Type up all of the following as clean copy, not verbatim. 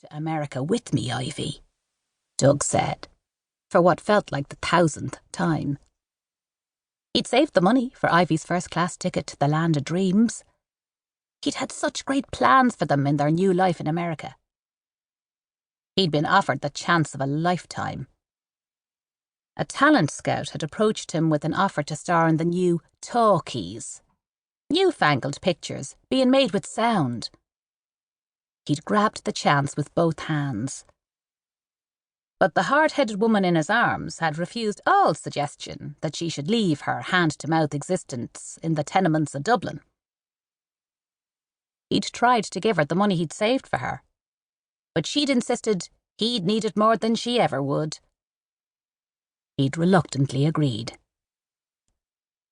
to America with me, Ivy, Doug said, for what felt like the 1000th time. He'd saved the money for Ivy's first-class ticket to the land of dreams. He'd had such great plans for them in their new life in America. He'd been offered the chance of a lifetime. A talent scout had approached him with an offer to star in the new talkies, newfangled pictures being made with sound. He'd grabbed the chance with both hands. But the hard-headed woman in his arms had refused all suggestion that she should leave her hand-to-mouth existence in the tenements of Dublin. He'd tried to give her the money he'd saved for her, but she'd insisted he'd need it more than she ever would. He'd reluctantly agreed.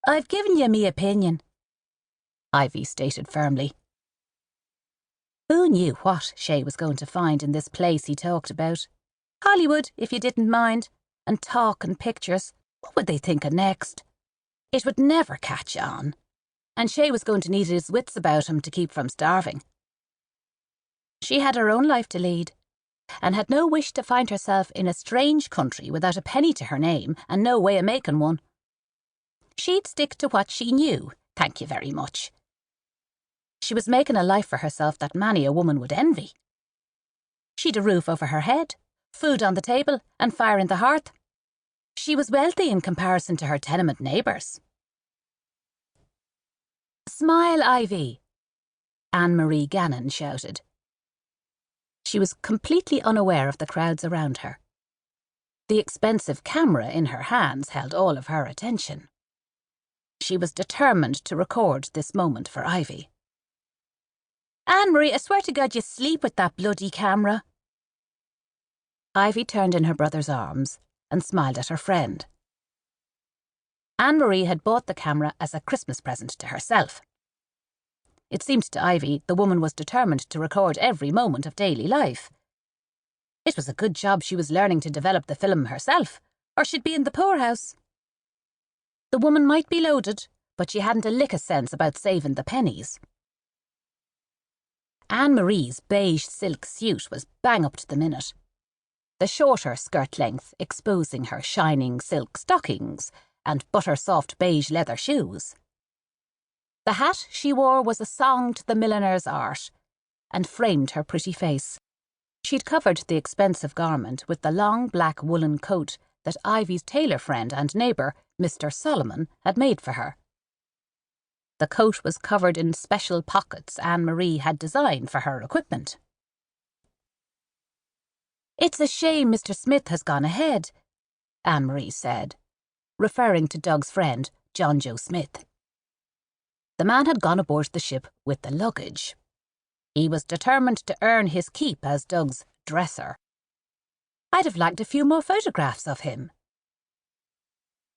"I've given you me opinion," Ivy stated firmly. Who knew what Shay was going to find in this place he talked about? Hollywood, if you didn't mind, and talk and pictures. What would they think of next? It would never catch on, and Shay was going to need his wits about him to keep from starving. She had her own life to lead, and had no wish to find herself in a strange country without a penny to her name and no way of making one. She'd stick to what she knew, thank you very much. She was making a life for herself that many a woman would envy. She'd a roof over her head, food on the table, and fire in the hearth. She was wealthy in comparison to her tenement neighbours. "Smile, Ivy," Ann Marie Gannon shouted. She was completely unaware of the crowds around her. The expensive camera in her hands held all of her attention. She was determined to record this moment for Ivy. "Ann Marie, I swear to God you sleep with that bloody camera." Ivy turned in her brother's arms and smiled at her friend. Ann Marie had bought the camera as a Christmas present to herself. It seemed to Ivy the woman was determined to record every moment of daily life. It was a good job she was learning to develop the film herself, or she'd be in the poorhouse. The woman might be loaded, but she hadn't a lick of sense about saving the pennies. Ann Marie's beige silk suit was bang up to the minute, the shorter skirt length exposing her shining silk stockings and butter-soft beige leather shoes. The hat she wore was a song to the milliner's art and framed her pretty face. She'd covered the expensive garment with the long black woolen coat that Ivy's tailor friend and neighbour, Mr. Solomon, had made for her. The coat was covered in special pockets Ann Marie had designed for her equipment. "It's a shame Mr. Smith has gone ahead," Ann Marie said, referring to Doug's friend, John Joe Smith. The man had gone aboard the ship with the luggage. He was determined to earn his keep as Doug's dresser. "I'd have liked a few more photographs of him."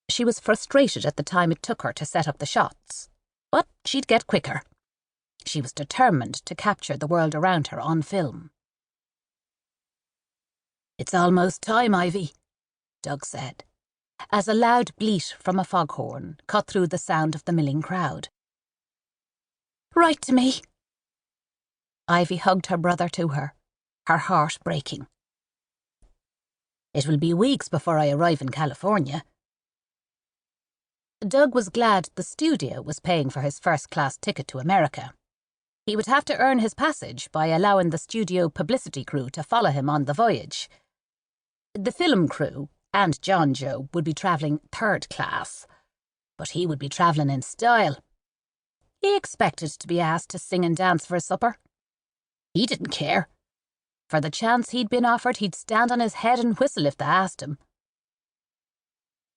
She was frustrated at the time it took her to set up the shots, but she'd get quicker. She was determined to capture the world around her on film. "It's almost time, Ivy," Doug said, as a loud bleat from a foghorn cut through the sound of the milling crowd. "Write to me." Ivy hugged her brother to her, her heart breaking. "It will be weeks before I arrive in California." Doug was glad the studio was paying for his first-class ticket to America. He would have to earn his passage by allowing the studio publicity crew to follow him on the voyage. The film crew and John Joe would be travelling third class, but he would be travelling in style. He expected to be asked to sing and dance for his supper. He didn't care. For the chance he'd been offered, he'd stand on his head and whistle if they asked him.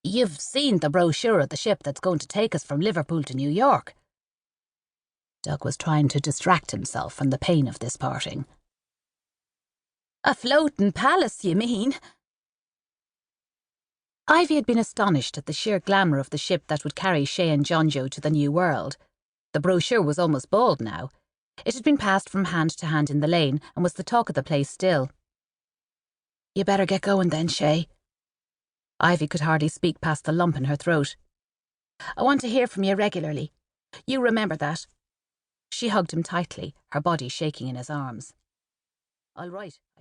"You've seen the brochure of the ship that's going to take us from Liverpool to New York." Doug was trying to distract himself from the pain of this parting. "A floating palace, you mean?" Ivy had been astonished at the sheer glamour of the ship that would carry Shay and John Joe to the new world. The brochure was almost bald now. It had been passed from hand to hand in the lane and was the talk of the place still. "You better get going then, Shay." Ivy could hardly speak past the lump in her throat. "I want to hear from you regularly. You remember that." She hugged him tightly, her body shaking in his arms. I'll write, I